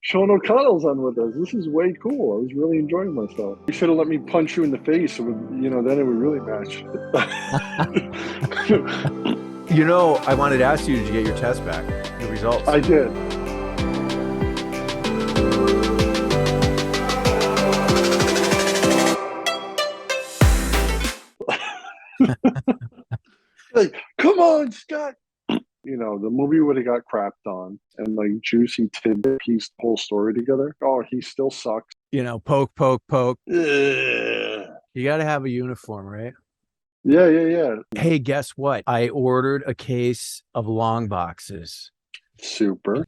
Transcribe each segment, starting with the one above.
Sean O'Connell's on with us. This is way cool. I was really enjoying myself. You should have let me punch you in the face. It would, then it would really match. I wanted to ask you, did you get your test back? The results? I did. Like, come on, Scott. The movie would have got crapped on, and like Juicy tidbit pieced the whole story together. Oh, he still sucks. Poke, poke, poke. Ugh. You got to have a uniform, right? Yeah. Hey, guess what? I ordered a case of long boxes. Super.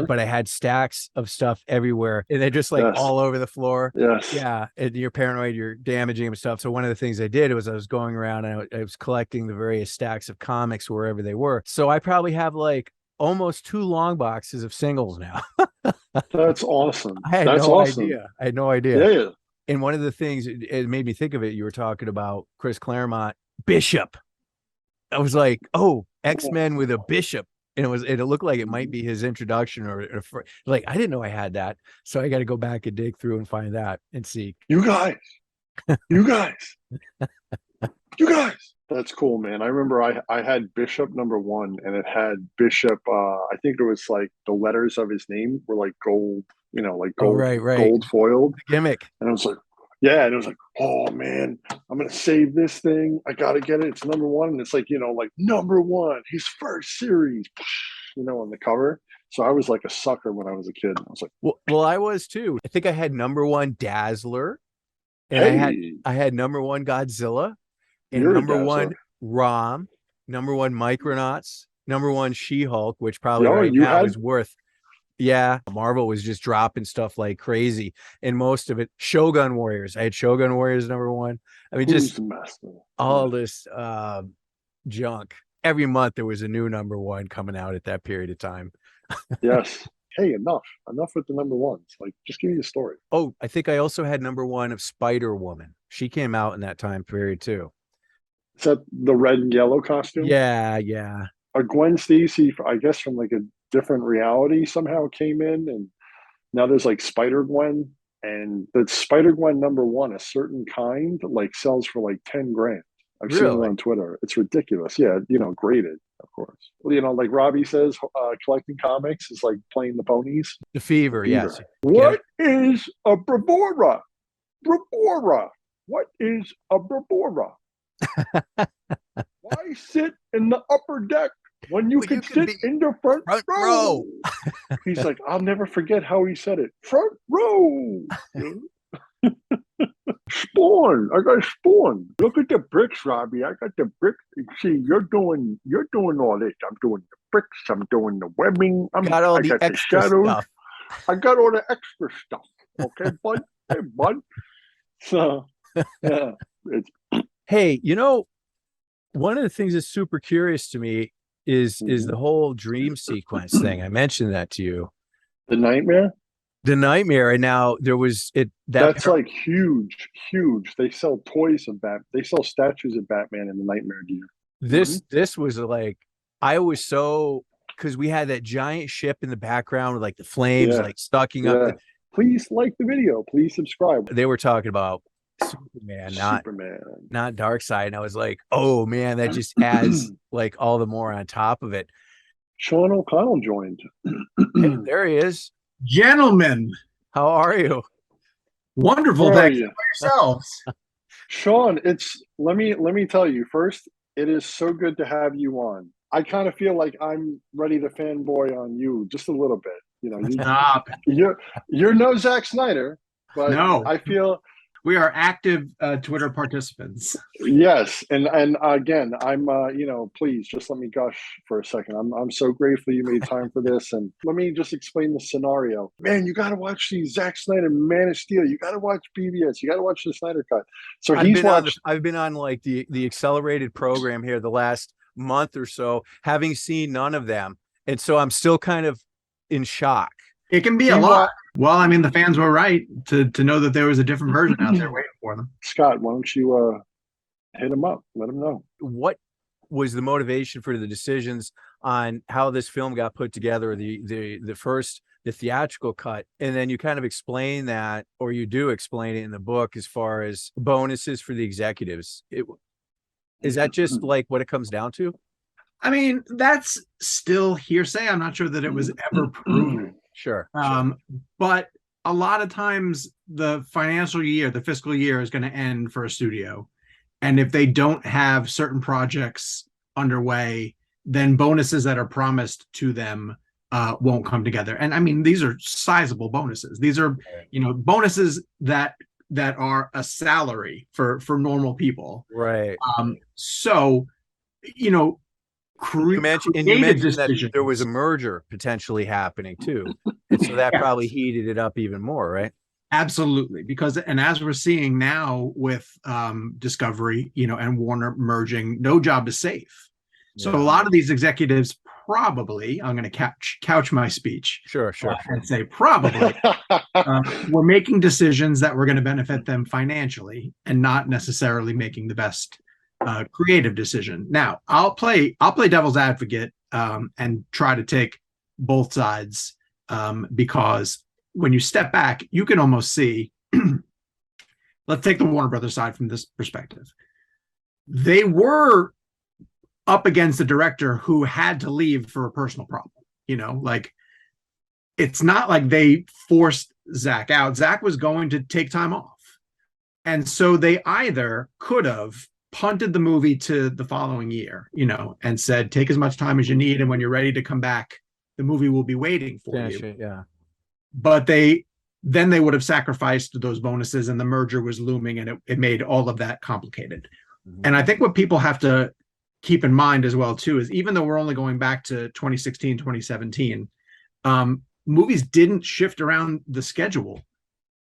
But I had stacks of stuff everywhere, and they're just like all over the floor. Yes. Yeah. And you're paranoid, you're damaging them and stuff. So one of the things I did was I was going around and I was collecting the various stacks of comics wherever they were. So I probably have like almost 2 long boxes of singles now. That's awesome. I had no idea. Yeah. And one of the things it made me think of it, you were talking about Chris Claremont, Bishop. I was like, oh, X-Men with a Bishop. And it looked like it might be his introduction or like, I didn't know I had that. So I got to go back and dig through and find that and see. You guys. That's cool, man. I remember I had Bishop #1, and it had Bishop. I think it was like the letters of his name were like gold, like gold, right. gold foiled. The gimmick. And I was like, yeah, and it was like, oh man, I'm gonna save this thing. I gotta get it. It's #1, and it's like, like #1, his first series, on the cover. So I was like a sucker when I was a kid. I was like, well, I was too. I think I had #1 Dazzler, and I had #1 Godzilla, and #1 Rom, #1 Micronauts, #1 She-Hulk, which probably is worth. Yeah, Marvel was just dropping stuff like crazy, and most of it Shogun Warriors. I had Shogun Warriors #1. I mean, just all this junk. Every month there was a new #1 coming out at that period of time. Yes. Hey, enough with the #1s. Like, just give me a story. Oh, I think I also had #1 of Spider-Woman. She came out in that time period too. Is that the red and yellow costume? Yeah. A Gwen Stacy, I guess, from like a different reality somehow came in, and now there's like Spider-Gwen, and the Spider-Gwen #1, a certain kind, like sells for like 10 grand. I've seen it on Twitter. It's ridiculous. Yeah, graded, of course. Like Robbie says, collecting comics is like playing the ponies. The fever. Yes. What is a Bravura? What is a Bravura? Why sit in the upper deck when you can sit in the front row? He's like, I'll never forget how he said it. Front row. Spawn. I got Spawn. Look at the bricks, Robbie. I got the bricks. See, you're doing all this. I'm doing the bricks. I'm doing the webbing. I got the extra stuff. I got all the extra stuff. Okay, bud. Hey, bud. So, yeah. Hey, one of the things that's super curious to me is the whole dream sequence thing. I mentioned that to you. The nightmare? The nightmare. And now there was it. That's like huge. They sell toys of Batman. They sell statues of Batman in the nightmare gear. This was like, I was so, because we had that giant ship in the background with like the flames like sucking up. Please like the video. Please subscribe. They were talking about Superman, not Darkseid. And I was like, oh man, that just adds like all the more on top of it. Sean O'Connell joined. Hey, there he is. Gentlemen, how are you? Wonderful. Thank you for yourselves. Sean, let me tell you first, it is so good to have you on. I kind of feel like I'm ready to fanboy on you just a little bit. Stop. You're no Zack Snyder, but no. I feel we are active Twitter participants. Yes, and again, I'm please just let me gush for a second. I'm so grateful you made time for this, and let me just explain the scenario. Man, you got to watch the Zack Snyder Man of Steel. You got to watch BVS. You got to watch the Snyder Cut. So I've been on like the accelerated program here the last month or so, having seen none of them, and so I'm still kind of in shock. It can be a lot. Well, I mean, the fans were right to know that there was a different version out there waiting for them. Scott, why don't you hit him up? Let him know. What was the motivation for the decisions on how this film got put together? The first the theatrical cut. And then you kind of explain that, or you do explain it in the book as far as bonuses for the executives. Is that just like what it comes down to? I mean, that's still hearsay. I'm not sure that it was ever proven. Sure. But a lot of times the financial year, the fiscal year is going to end for a studio. And if they don't have certain projects underway, then bonuses that are promised to them won't come together. And I mean, these are sizable bonuses. These are, bonuses that are a salary for normal people. Right. So, you mentioned that there was a merger potentially happening too. And so that probably heated it up even more, right? Absolutely. And as we're seeing now with Discovery, and Warner merging, no job is safe. So a lot of these executives probably, I'm going to couch my speech. Sure. And say probably we're making decisions that were going to benefit them financially and not necessarily making the best creative decision. Now, I'll play devil's advocate and try to take both sides because when you step back, you can almost see. Let's take the Warner Brothers side from this perspective. They were up against a director who had to leave for a personal problem. Like it's not like they forced Zach out. Zach was going to take time off. And so they either could have punted the movie to the following year, and said, take as much time as you need. And when you're ready to come back, the movie will be waiting for you. Yeah. But they would have sacrificed those bonuses, and the merger was looming, and it made all of that complicated. Mm-hmm. And I think what people have to keep in mind as well, too, is even though we're only going back to 2016, 2017, movies didn't shift around the schedule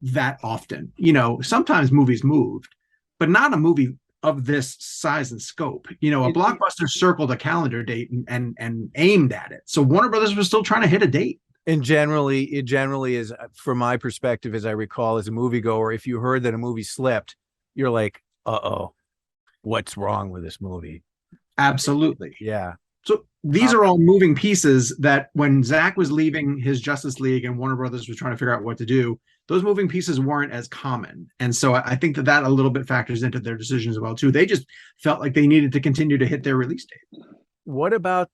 that often. Sometimes movies moved, but not a movie of this size and scope. A blockbuster circled a calendar date and aimed at it. So Warner Brothers was still trying to hit a date. And it generally is, from my perspective, as I recall, as a moviegoer, if you heard that a movie slipped, you're like, uh-oh, what's wrong with this movie? Absolutely. Yeah. So these are all moving pieces that when Zach was leaving his Justice League and Warner Brothers was trying to figure out what to do, those moving pieces weren't as common. And so I think that a little bit factors into their decisions as well, too. They just felt like they needed to continue to hit their release date. What about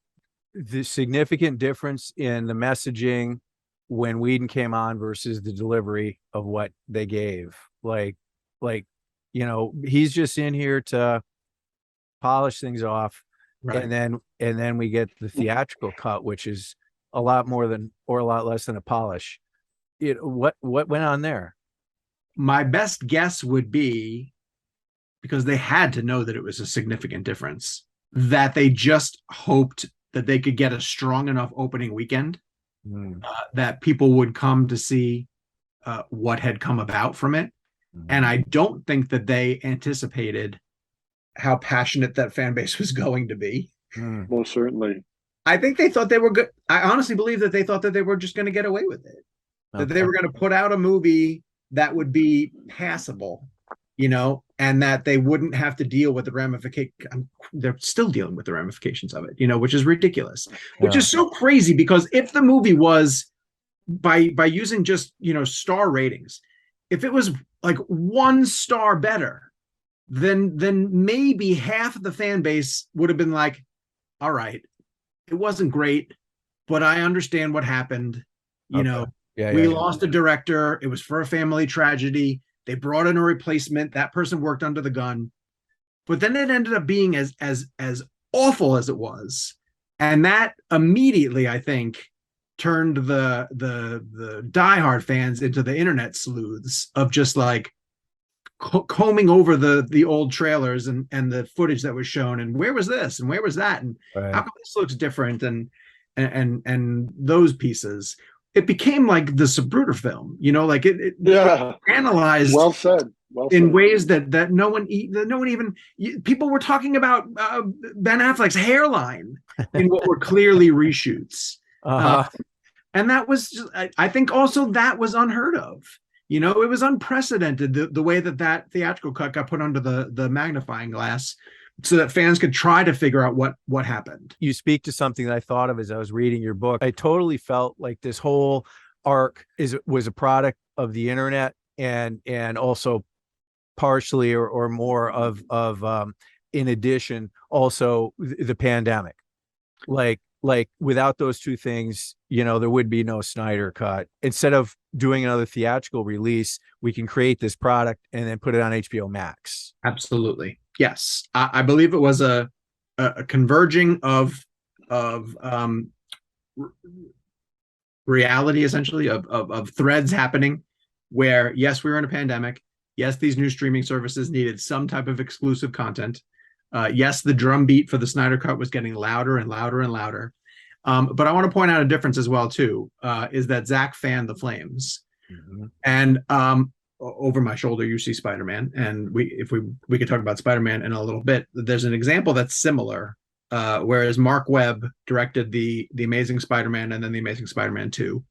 the significant difference in the messaging when Whedon came on versus the delivery of what they gave? Like, he's just in here to polish things off. Right. And then we get the theatrical cut, which is a lot more than, or a lot less than a polish. What went on there? My best guess would be, because they had to know that it was a significant difference, that they just hoped that they could get a strong enough opening weekend that people would come to see what had come about from it. And I don't think that they anticipated how passionate that fan base was going to be. Most certainly. I think they thought they were good. I honestly believe that they thought that they were just going to get away with it. Okay. That they were going to put out a movie that would be passable, and that they wouldn't have to deal with the ramifications. They're still dealing with the ramifications of it, which is ridiculous, which is so crazy, because if the movie was by using just, star ratings, if it was like 1 star better, then maybe half of the fan base would have been like, all right, it wasn't great, but I understand what happened. We lost a director. It was for a family tragedy. They brought in a replacement. That person worked under the gun. But then it ended up being as awful as it was. And that immediately, I think, turned the diehard fans into the internet sleuths of just like combing over the old trailers and the footage that was shown, and where was this and where was that, and how come this looks different, and those pieces. It became like the Zapruder film, like it analyzed. Well said. In ways that no one even people were talking about Ben Affleck's hairline in what were clearly reshoots. And that was just, I think also that was unheard of. It was unprecedented the way that theatrical cut got put under the magnifying glass so that fans could try to figure out what happened. You speak to something that I thought of as I was reading your book. I totally felt like this whole arc was a product of the internet and also partially or more of in addition also the pandemic. Like without those two things, there would be no Snyder Cut. Instead of doing another theatrical release, we can create this product and then put it on HBO Max. Absolutely. Yes. I believe it was a converging of reality, essentially, of threads happening where, yes, we were in a pandemic. Yes, these new streaming services needed some type of exclusive content. Yes, the drumbeat for the Snyder Cut was getting louder and louder and louder. But I want to point out a difference as well, too, is that Zach fanned the flames. Mm-hmm. And over my shoulder, you see Spider-Man. And we could talk about Spider-Man in a little bit. There's an example that's similar, whereas Mark Webb directed the Amazing Spider-Man and then the Amazing Spider-Man 2.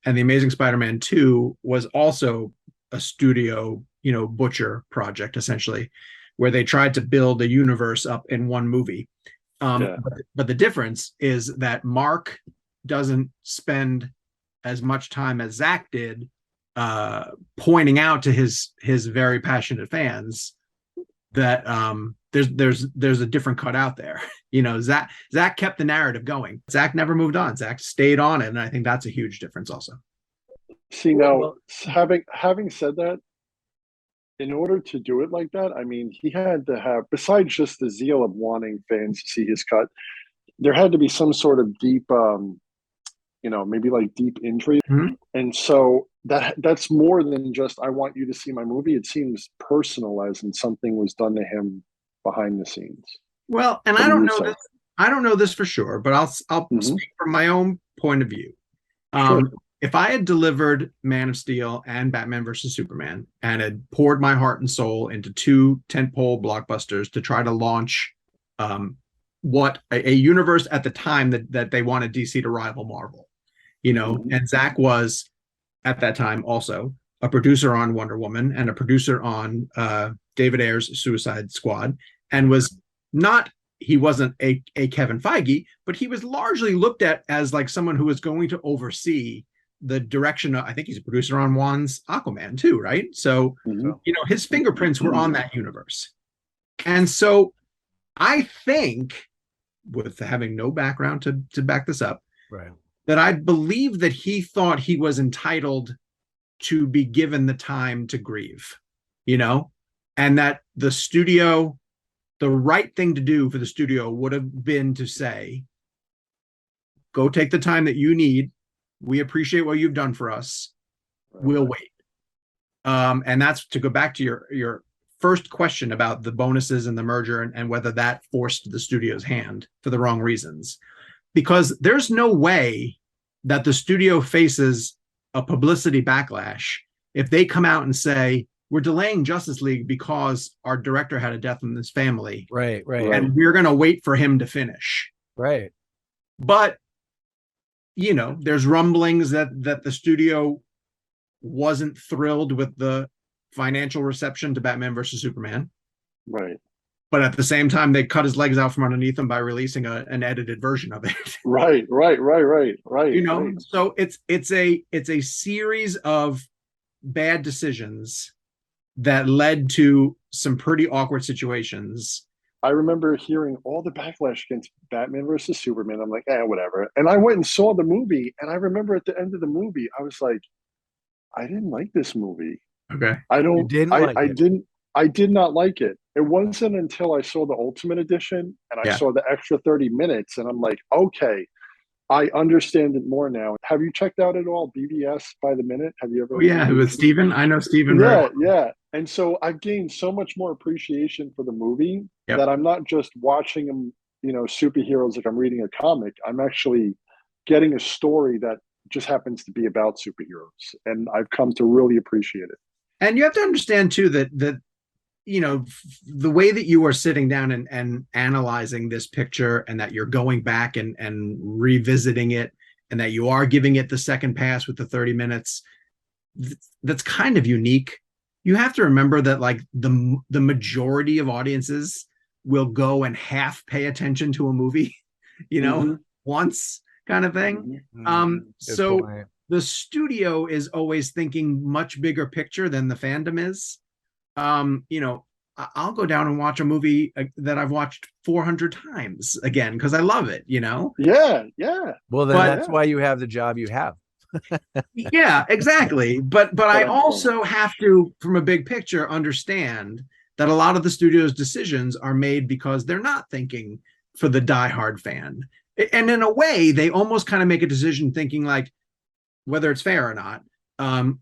And the Amazing Spider-Man 2 was also a studio, butcher project, essentially, where they tried to build a universe up in one movie. But the difference is that Mark doesn't spend as much time as Zach did pointing out to his very passionate fans that there's a different cut out there. Zach kept the narrative going. Zach never moved on. Zach stayed on it, and I think that's a huge difference also. See, now, having said that, in order to do it like that, I mean, he had to have, besides just the zeal of wanting fans to see his cut, there had to be some sort of deep, maybe like deep intrigue. Mm-hmm. And so that's more than just, I want you to see my movie. It seems personal, as in something was done to him behind the scenes. Well, and I don't know this for sure, but I'll mm-hmm. speak from my own point of view. Sure. If I had delivered Man of Steel and Batman versus Superman and had poured my heart and soul into two tentpole blockbusters to try to launch what a universe at the time that they wanted DC to rival Marvel, mm-hmm. and Zach was at that time also a producer on Wonder Woman and a producer on David Ayer's Suicide Squad, and he wasn't a Kevin Feige, but he was largely looked at as like someone who was going to oversee the direction of, I think he's a producer on Wan's Aquaman too, right? So, mm-hmm. His fingerprints were on that universe. And so I think, with having no background to back this up, right, that I believe that he thought he was entitled to be given the time to grieve, and that the right thing to do for the studio would have been to say, go take the time that you need. We appreciate what you've done for us. We'll wait. And that's to go back to your first question about the bonuses and the merger and whether that forced the studio's hand for the wrong reasons. Because there's no way that the studio faces a publicity backlash if they come out and say, we're delaying Justice League because our director had a death in his family. Right. And we're going to wait for him to finish. Right. But there's rumblings that the studio wasn't thrilled with the financial reception to Batman versus Superman. Right. But at the same time, they cut his legs out from underneath him by releasing an edited version of it. Right. So it's a series of bad decisions that led to some pretty awkward situations. I remember hearing all the backlash against Batman versus Superman. I'm like, whatever. And I went and saw the movie. And I remember at the end of the movie, I was like, I didn't like this movie. Okay. I did not like it. It wasn't until I saw the Ultimate Edition and I saw the extra 30 minutes. And I'm like, okay, I understand it more now. Have you checked out at all BVS by the minute? Have you ever? Oh, yeah, with Steven. I know Steven. Yeah. And so I've gained so much more appreciation for the movie that I'm not just watching them, superheroes like I'm reading a comic. I'm actually getting a story that just happens to be about superheroes. And I've come to really appreciate it. And you have to understand, too, that the way that you are sitting down and analyzing this picture and that you're going back and revisiting it and that you are giving it the second pass with the 30 minutes, that's kind of unique. You have to remember that like the majority of audiences will go and half pay attention to a movie, mm-hmm. once kind of thing. Mm-hmm. So the studio is always thinking much bigger picture than the fandom is. You know, I'll go down and watch a movie that I've watched 400 times again because I love it, you know? Yeah, yeah. Well, then that's why you have the job you have. Yeah, exactly. But I also have to, from a big picture, understand that a lot of the studio's decisions are made because they're not thinking for the diehard fan. And in a way, they almost kind of make a decision thinking like, whether it's fair or not,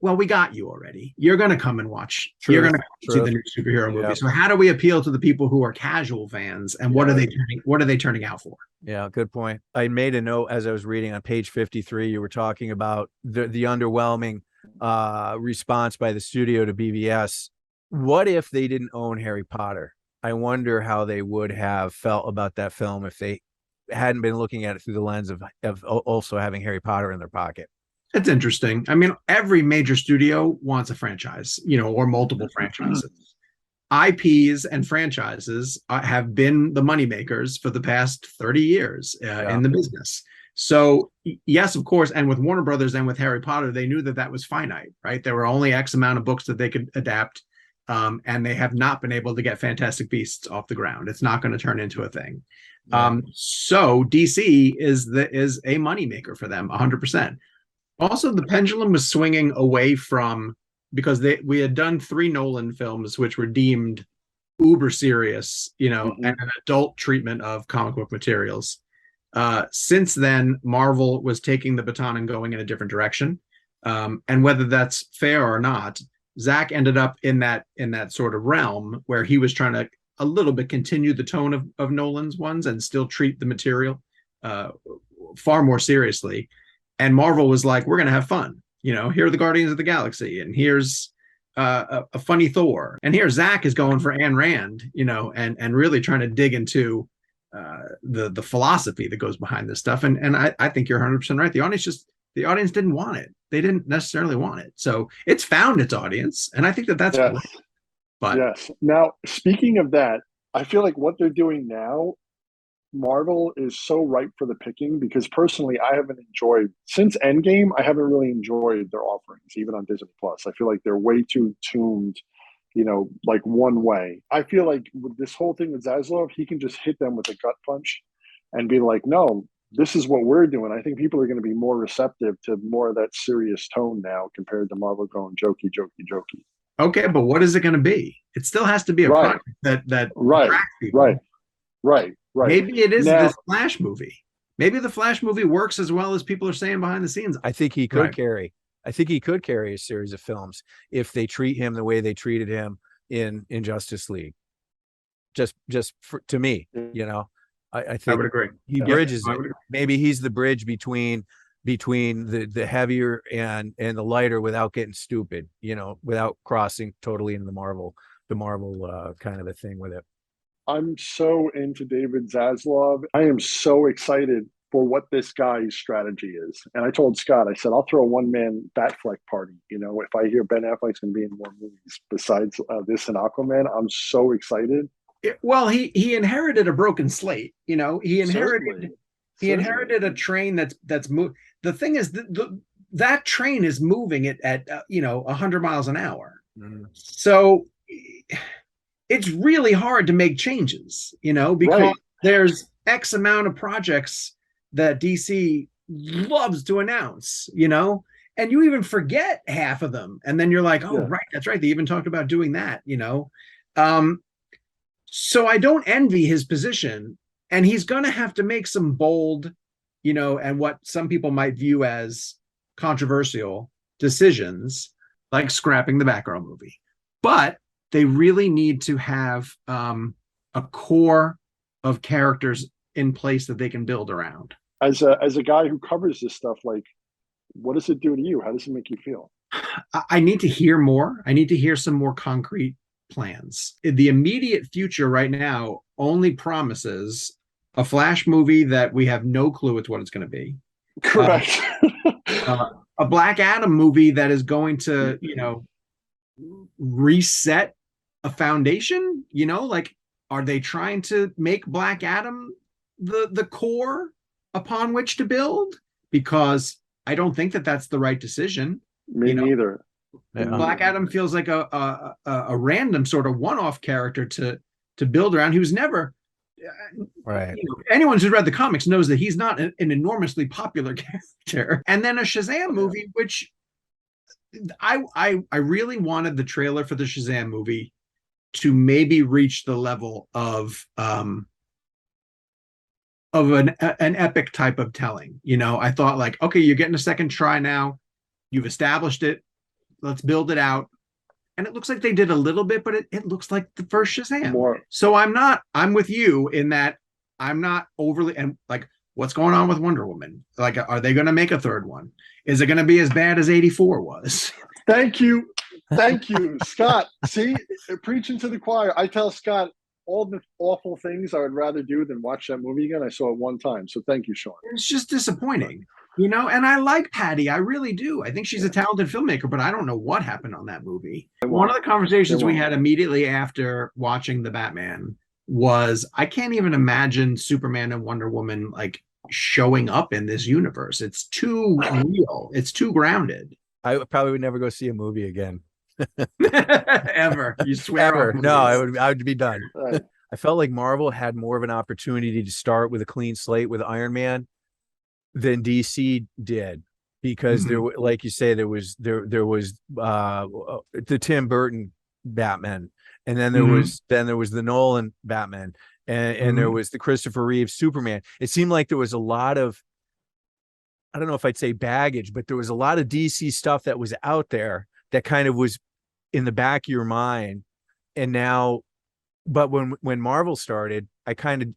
well, we got you already. You're going to come and watch. True, you're going to see the new superhero movie. So how do we appeal to the people who are casual fans, and what are they turning out for? Yeah, good point. I made a note as I was reading on page 53. You were talking about the underwhelming response by the studio to BVS. What if they didn't own Harry Potter? I wonder how they would have felt about that film if they hadn't been looking at it through the lens of also having Harry Potter in their pocket. It's interesting. I mean, every major studio wants a franchise, you know, or multiple franchises. IPs and franchises have been the moneymakers for the past 30 years in the business. So, yes, of course. And with Warner Brothers and with Harry Potter, they knew that that was finite, right? There were only X amount of books that they could adapt. And they have not been able to get Fantastic Beasts off the ground. It's not going to turn into a thing. So DC is a moneymaker for them, 100%. Also, the pendulum was swinging away from, because we had done 3 Nolan films, which were deemed uber serious, you know, and an adult treatment of comic book materials. Since then, Marvel was taking the baton and going in a different direction. And whether that's fair or not, Zach ended up in that sort of realm where he was trying to a little bit continue the tone of Nolan's ones and still treat the material far more seriously. And Marvel was like, we're going to have fun. You know, here are the Guardians of the Galaxy, and here's a funny Thor. And here Zach is going for Ayn Rand, you know, and really trying to dig into the philosophy that goes behind this stuff. And I think you're 100% right. The audience didn't want it. They didn't necessarily want it. So it's found its audience. And I think that's yes. Great. But yes. Now, speaking of that, I feel like what they're doing now, Marvel is so ripe for the picking, because personally, I haven't enjoyed, since Endgame, I haven't really enjoyed their offerings, even on Disney Plus. I feel like they're way too tuned, you know, like one way. I feel like with this whole thing with Zaslav, he can just hit them with a gut punch and be like, no, this is what we're doing. I think people are going to be more receptive to more of that serious tone now compared to Marvel going jokey, jokey, jokey. Okay, but what is it going to be? It still has to be a product that attracts people. Right. Maybe it is this Flash movie. Maybe the Flash movie works as well as people are saying behind the scenes. I think he could carry. I think he could carry a series of films if they treat him the way they treated him in Justice League. Just to me, you know, I think I would agree. He bridges it. Maybe he's the bridge between the heavier and the lighter without getting stupid, you know, without crossing totally into the Marvel kind of a thing with it. I'm so into David Zaslav. I am so excited for what this guy's strategy is. And I told Scott, I said, I'll throw a one-man Batfleck party. You know, if I hear Ben Affleck's going to be in more movies besides this and Aquaman, I'm so excited. Well, he inherited a broken slate. You know, he inherited a train that's moved. The thing is, that train is moving at 100 miles an hour. So it's really hard to make changes, you know, because there's X amount of projects that DC loves to announce, you know, and you even forget half of them. And then you're like, oh, right, that's right. They even talked about doing that, you know. So I don't envy his position, and he's going to have to make some bold, you know, and what some people might view as controversial decisions, like scrapping the Batgirl movie. But they really need to have a core of characters in place that they can build around. As a guy who covers this stuff, like, what does it do to you? How does it make you feel? I need to hear more. I need to hear some more concrete plans. The immediate future right now only promises a Flash movie that we have no clue it's what it's going to be. Correct. A Black Adam movie that is going to, you know, reset a foundation. You know, like, are they trying to make Black Adam the core upon which to build? Because I don't think that that's the right decision. Me neither. Black Adam feels like a random sort of one-off character to build around. He was never right. Anyone who's read the comics knows that he's not an enormously popular character. And then a Shazam movie, which I really wanted the trailer for the Shazam movie to maybe reach the level of an epic type of telling. I thought like, okay, you're getting a second try now. You've established it. Let's build it out. And it looks like they did a little bit, but it looks like the first Shazam. So I'm with you in that I'm not overly, and like, what's going on with Wonder Woman? Like, are they going to make a third one? Is it going to be as bad as 84 was? Thank you, Scott. See, preaching to the choir. I tell Scott all the awful things I would rather do than watch that movie again. I saw it one time, so thank you, Sean. It's just disappointing, and I like Patty. I really do. I think she's a talented filmmaker, but I don't know what happened on that movie. One of the conversations we had immediately after watching the Batman was, I can't even imagine Superman and Wonder Woman like showing up in this universe. It's too real. It's too grounded. I probably would never go see a movie again. Ever. You swear? Ever. No, I would be done. Right. I felt like Marvel had more of an opportunity to start with a clean slate with Iron Man than DC did, because there, like you say, there was the Tim Burton Batman, and then there was the Nolan Batman, and there was the Christopher Reeve Superman. It seemed like there was a lot of, I don't know if I'd say baggage, but there was a lot of DC stuff that was out there that kind of was in the back of your mind. And now, but when Marvel started, I kind of,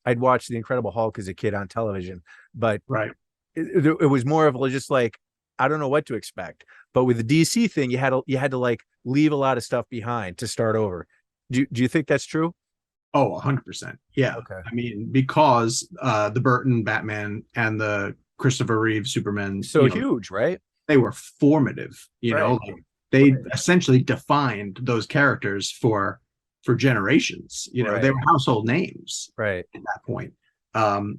I'd watch The Incredible Hulk as a kid on television, but it was more of just like, I don't know what to expect. But with the DC thing, you had to like leave a lot of stuff behind to start over. Do you think that's true? Oh, 100%. Yeah. Okay. I mean, because the Burton Batman and the Christopher Reeve Superman, huge, right? They were formative. Like they essentially defined those characters for generations. They were household names at that point.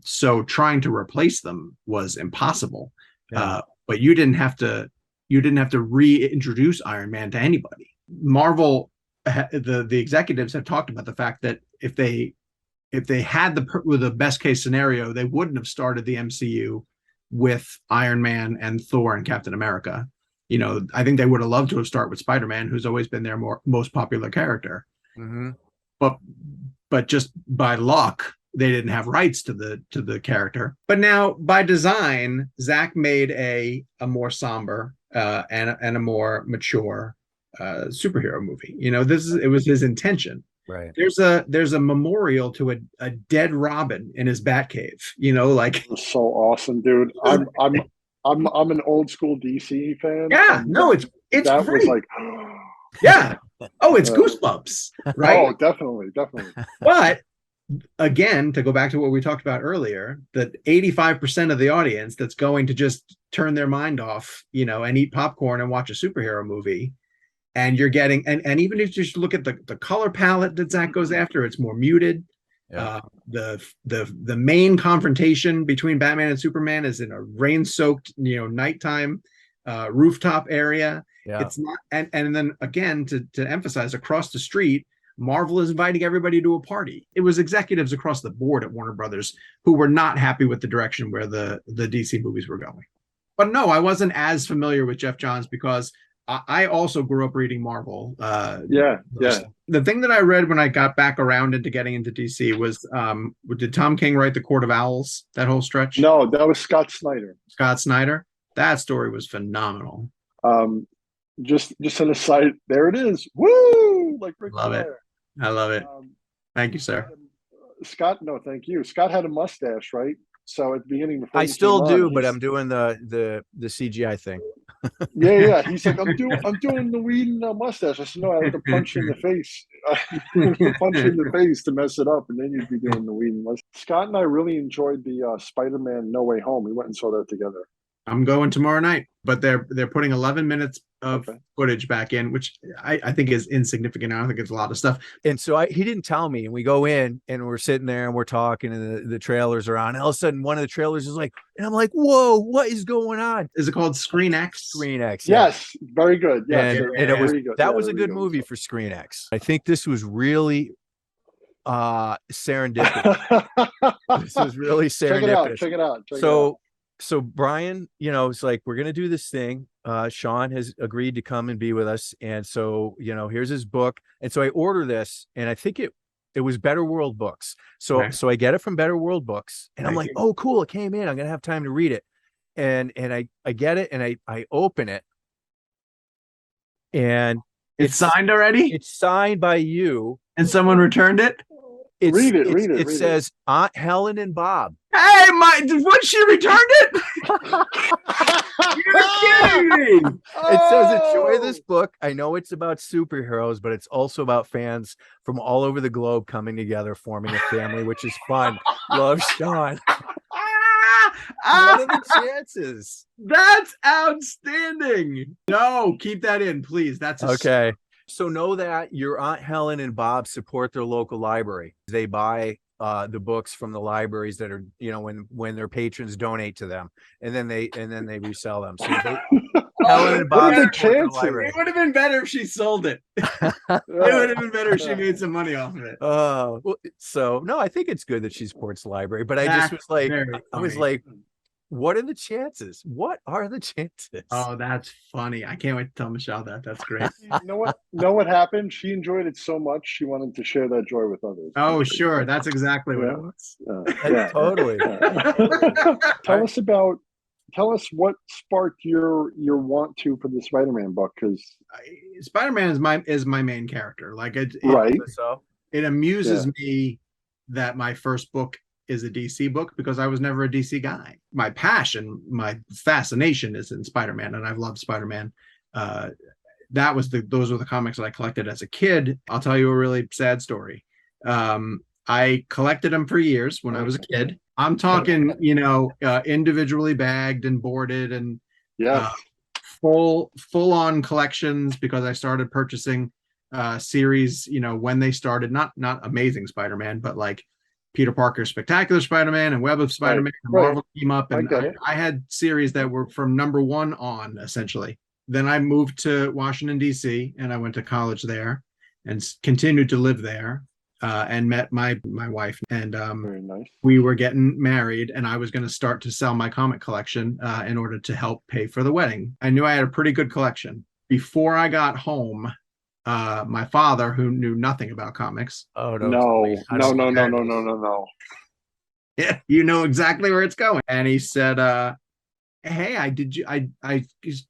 So trying to replace them was impossible. But you didn't have to reintroduce Iron Man to anybody. Marvel, the executives have talked about the fact that if they had the best case scenario, they wouldn't have started the MCU with Iron Man and Thor and Captain America. I think they would have loved to have started with Spider-Man, who's always been their most popular character. But just by luck, they didn't have rights to the character. But now, by design, Zack made a more somber and a more mature superhero movie. It was his intention. Right. There's a memorial to a dead Robin in his Batcave. Like, so awesome, dude. I'm an old school DC fan. Yeah, no, it's that great. Was like, yeah. Oh, it's goosebumps, right? Oh, definitely. But again, to go back to what we talked about earlier, that 85% of the audience that's going to just turn their mind off, and eat popcorn and watch a superhero movie. And you're getting, and even if you just look at the color palette that Zack goes after, it's more muted. Yeah. The main confrontation between Batman and Superman is in a rain-soaked, nighttime rooftop area. Yeah. It's not, and then again to emphasize, across the street, Marvel is inviting everybody to a party. It was executives across the board at Warner Brothers who were not happy with the direction where the DC movies were going. But no, I wasn't as familiar with Jeff Johns because I also grew up reading Marvel. The thing that I read when I got back around into getting into DC was, did Tom King write The Court of Owls, that whole stretch? No, that was Scott Snyder. Scott Snyder? That story was phenomenal. Just an aside, there it is. Woo! Like Rick Love it. I love it. Thank you, sir. Scott, no, thank you. Scott had a mustache, right? So at the beginning, before I still do, but I'm doing the CGI thing. Yeah. He's like, I'm doing the Whedon mustache. I said, no, I have to punch you in the face. Punch you in the face to mess it up, and then you'd be doing the Whedon mustache. Scott and I really enjoyed the Spider-Man No Way Home. We went and saw that together. I'm going tomorrow night, but they're putting 11 minutes of footage back in, which I think is insignificant. I don't think it's a lot of stuff. And so he didn't tell me, and we go in and we're sitting there and we're talking, and the trailers are on. And all of a sudden, one of the trailers is like, and I'm like, whoa, what is going on? Is it called Screen X? Screen X. Yes, very good. Yes, and it was good. That was a good movie for Screen X. I think this was really serendipitous. This was really serendipitous. Check it out. So Brian, it's like, we're gonna do this thing. Sean has agreed to come and be with us, and so here's his book. And so I order this, and I think it was Better World Books. So I get it from Better World Books, and I'm like, oh cool, it came in. I'm gonna have time to read it, and I get it, and I open it, and it's signed already. It's signed by you, and someone returned it. Read it. It says Aunt Helen and Bob. Hey, what, she returned it? You're kidding me. It says, enjoy this book. I know it's about superheroes, but it's also about fans from all over the globe coming together, forming a family, which is fun. Love, Sean. What are the chances? That's outstanding. No, keep that in, please. That's okay. So know that your Aunt Helen and Bob support their local library. They buy the books from the libraries that are, when their patrons donate to them, and then they resell them. So Helen and Bob support the library. It would have been better if she sold it. It would have been better if she made some money off of it. So no, I think it's good that she supports the library, but I just was like, what are the chances? What are the chances? Oh, that's funny. I can't wait to tell Michelle that. That's great. Know what happened? She enjoyed it so much, she wanted to share that joy with others. Oh, sure. That's exactly what it was. Totally. Tell us what sparked your want to for the Spider-Man book, because Spider-Man is my main character. Like it amuses me that my first book is a DC book, because I was never a DC guy. My passion, my fascination is in Spider-Man, and I've loved Spider-Man. Those were the comics that I collected as a kid. I'll tell you a really sad story. I collected them for years when I was a kid. I'm talking, individually bagged and boarded, and full on collections, because I started purchasing series, when they started, not Amazing Spider-Man, but like Peter Parker's Spectacular Spider-Man and Web of Spider-Man, and Marvel Team Up, and I had series that were from number 1 on, essentially. Then I moved to Washington, D.C., and I went to college there and continued to live there, and met my wife, and very nice. We were getting married, and I was going to start to sell my comic collection in order to help pay for the wedding. I knew I had a pretty good collection. Before I got home, my father, who knew nothing about comics. Oh no. Yeah, you know exactly where it's going. And he said, hey, I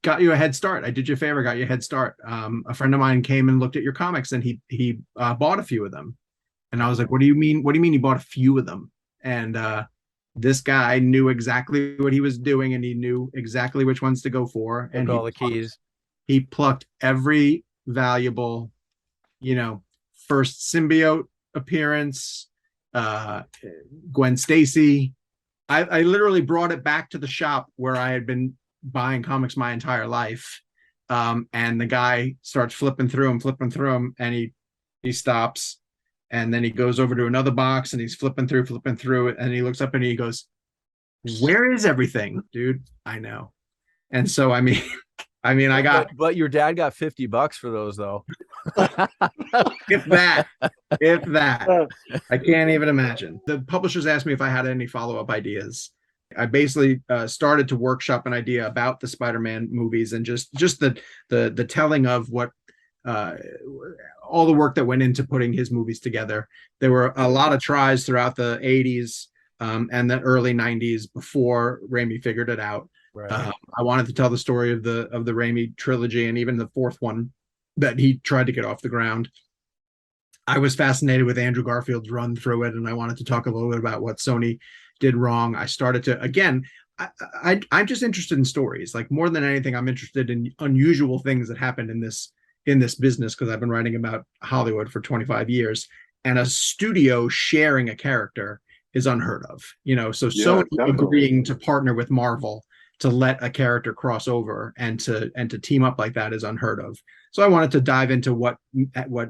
got you a head start. I did you a favor, got you a head start. A friend of mine came and looked at your comics, and he bought a few of them. And I was like, what do you mean? What do you mean he bought a few of them? And this guy knew exactly what he was doing, and he knew exactly which ones to go for. And all the keys. He plucked every valuable, first symbiote appearance, Gwen Stacy. I literally brought it back to the shop where I had been buying comics my entire life. And the guy starts flipping through them, and he stops, and then he goes over to another box, and he's flipping through it, and he looks up and he goes, where is everything, dude? I know. And so I got, but your dad got $50 for those, though. if that, I can't even imagine. The publishers asked me if I had any follow-up ideas. I basically started to workshop an idea about the Spider-Man movies, and just the telling of what all the work that went into putting his movies together. There were a lot of tries throughout the 80s and the early 90s before Raimi figured it out. Right. I wanted to tell the story of the Raimi trilogy, and even the fourth one that he tried to get off the ground. I was fascinated with Andrew Garfield's run through it, and I wanted to talk a little bit about what Sony did wrong. I started to, again, I'm just interested in stories. Like, more than anything, I'm interested in unusual things that happened in this business, because I've been writing about Hollywood for 25 years, and a studio sharing a character is unheard of. So Sony agreeing to partner with Marvel to let a character cross over and to team up like that is unheard of. So I wanted to dive into what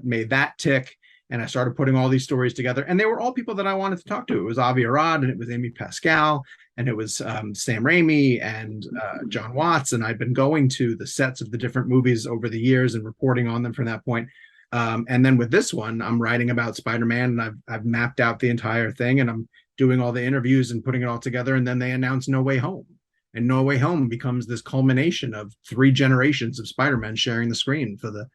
made that tick. And I started putting all these stories together, and they were all people that I wanted to talk to. It was Avi Arad, and it was Amy Pascal, and it was Sam Raimi and John Watts. And I'd been going to the sets of the different movies over the years and reporting on them from that point. And then with this one, I'm writing about Spider-Man, and I've mapped out the entire thing, and I'm doing all the interviews and putting it all together. And then they announced No Way Home. And No Way Home becomes this culmination of 3 generations of Spider-Man sharing the screen for the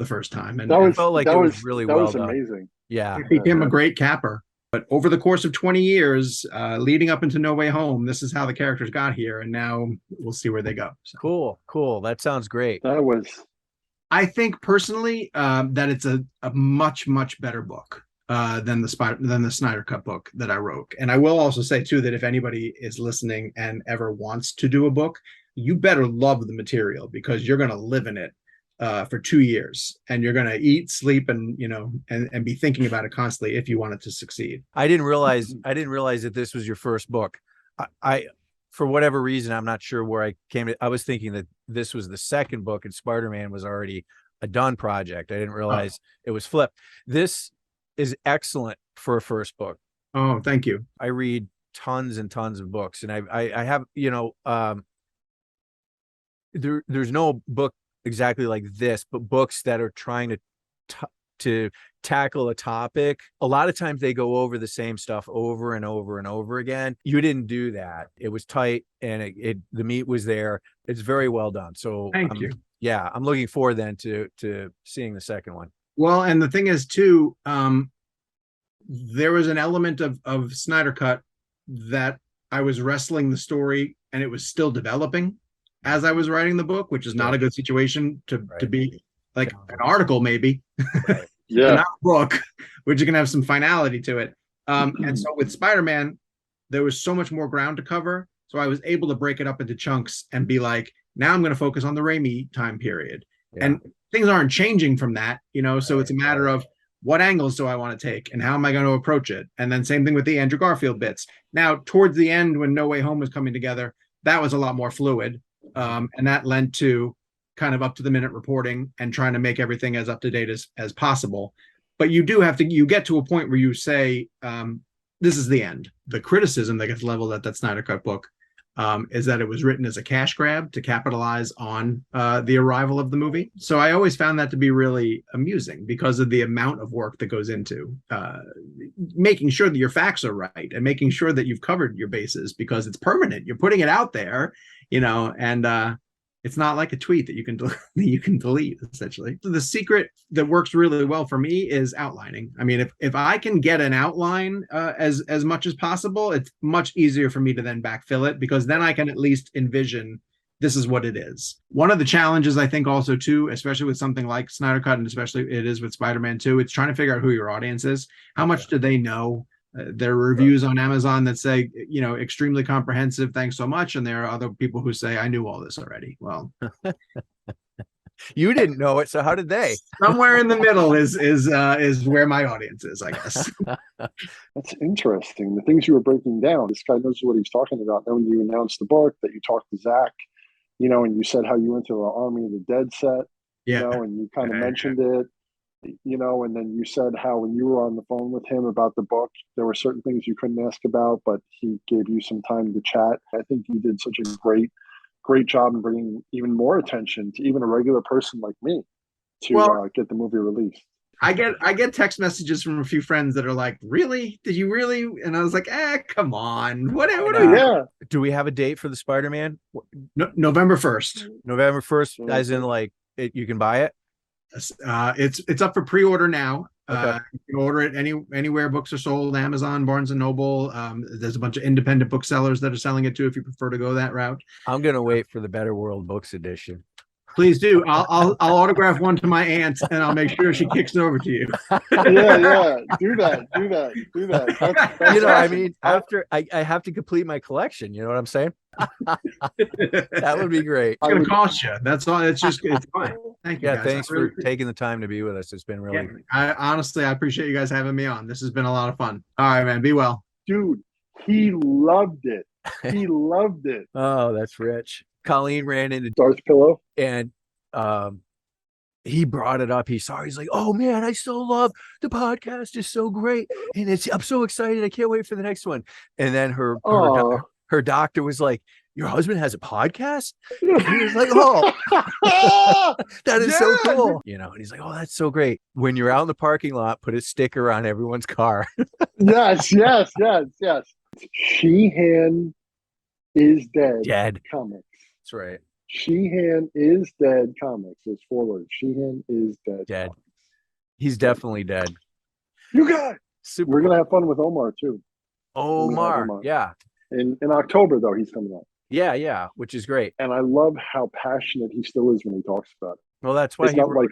first time. And it felt like it was really well done. Amazing. Yeah. It became a great capper. But over the course of 20 years, leading up into No Way Home, this is how the characters got here. And now we'll see where they go. So. Cool. That sounds great. I think personally that it's a much, much better book than the Snyder Cut book that I wrote. And I will also say too that if anybody is listening and ever wants to do a book, you better love the material, because you're going to live in it for 2 years, and you're going to eat, sleep, and and be thinking about it constantly if you want it to succeed. I didn't realize that this was your first book. I for whatever reason, I'm not sure where I came to. I was thinking that this was the second book and Spider-Man was already a done project. I didn't realize it was flipped. This is excellent for a first book. Oh, thank you. I read tons and tons of books, and I have, there's no book exactly like this, but books that are trying to tackle a topic. A lot of times they go over the same stuff over and over and over again. You didn't do that. It was tight, and the meat was there. It's very well done. So thank you. Yeah, I'm looking forward then to seeing the second one. Well, and the thing is too, there was an element of Snyder Cut that I was wrestling the story, and it was still developing as I was writing the book, which is not a good situation to be like an article, maybe. Right. Yeah. Not a book, which is going to have some finality to it. And so with Spider-Man, there was so much more ground to cover. So I was able to break it up into chunks and be like, now I'm going to focus on the Raimi time period. Yeah. And things aren't changing from that, so it's a matter of what angles do I want to take and how am I going to approach it? And then same thing with the Andrew Garfield bits. Now, towards the end, when No Way Home was coming together, that was a lot more fluid. And that lent to kind of up to the minute reporting and trying to make everything as up to date as possible. But you get to a point where you say, this is the end. The criticism that gets leveled at that Snyder Cut book is that it was written as a cash grab to capitalize on the arrival of the movie. So I always found that to be really amusing because of the amount of work that goes into making sure that your facts are right and making sure that you've covered your bases, because it's permanent. You're putting it out there, and it's not like a tweet that you can delete, essentially. The secret that works really well for me is outlining. I mean, if I can get an outline as much as possible, it's much easier for me to then backfill it, because then I can at least envision this is what it is. One of the challenges, I think, also too, especially with something like Snyder Cut, and especially it is with Spider-Man 2, it's trying to figure out who your audience is. How much do they know? There are reviews on Amazon that say, extremely comprehensive, thanks so much. And there are other people who say, I knew all this already. Well, you didn't know it, so how did they? Somewhere in the middle is where my audience is, I guess. That's interesting. The things you were breaking down, this guy knows what he's talking about. Then when you announced the book, that you talked to Zach, and you said how you went to an Army of the Dead set, and you kind of mentioned it. And then you said how when you were on the phone with him about the book, there were certain things you couldn't ask about, but he gave you some time to chat. I think you did such a great job in bringing even more attention to even a regular person like me to get the movie released. I get text messages from a few friends that are like, "Really? Did you really?" And I was like, come on. What yeah. Do we have a date for the Spider-Man? November 1st. November 1st, as in you can buy it? It's up for pre-order now. Okay. You can order it anywhere books are sold, Amazon, Barnes and Noble. There's a bunch of independent booksellers that are selling it too, if you prefer to go that route. I'm gonna wait for the Better World Books edition. Please do. I'll autograph one to my aunt, and I'll make sure she kicks it over to you. Yeah. Do that. That's I mean, after I have to complete my collection. You know what I'm saying? That would be great. It's gonna cost you. That's all. It's fine. Thank you. Yeah, guys. thanks for taking the time to be with us. It's been really. I honestly appreciate you guys having me on. This has been a lot of fun. All right, man. Be well, dude. He loved it. He loved it. Oh, that's rich. Colleen ran into Darth Pillow. and he brought it up. He's like, oh man, I still love the podcast. It's so great. And I'm so excited. I can't wait for the next one. And then her doctor was like, your husband has a podcast? And he was like, oh, that is so cool. You know, and he's like, oh, that's so great. When you're out in the parking lot, put a sticker on everyone's car. Yes. Sheehan is dead. Dead. Comics. That's right. Sheehan is dead. Comics. It's 4 words. Sheehan is dead. Dead. He's definitely dead. You got. Super. We're gonna have fun with Omar too. Omar. Yeah. In October though, he's coming out. Yeah, which is great. And I love how passionate he still is when he talks about it. Well, that's why it's not like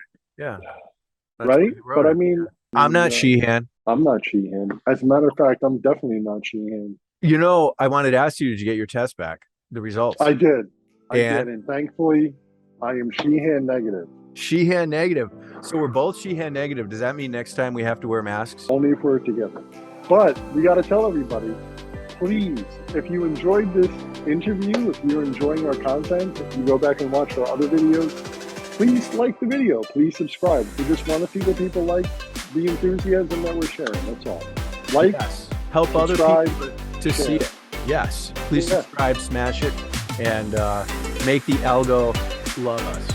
right. But I mean, I'm not Sheehan. I'm not Sheehan. As a matter of fact, I'm definitely not Sheehan. You know, I wanted to ask you, did you get your test back? The results? I did. And thankfully, I am Sheehan negative. Sheehan negative. So we're both Sheehan negative. Does that mean next time we have to wear masks? Only if we're together. But we got to tell everybody, please, if you enjoyed this interview, if you're enjoying our content, if you go back and watch our other videos, please like the video. Please subscribe. We just want to see that people like the enthusiasm that we're sharing. That's all. Like, yes. Help other people to see it. Yes. Please subscribe, smash it, and make the algo love us.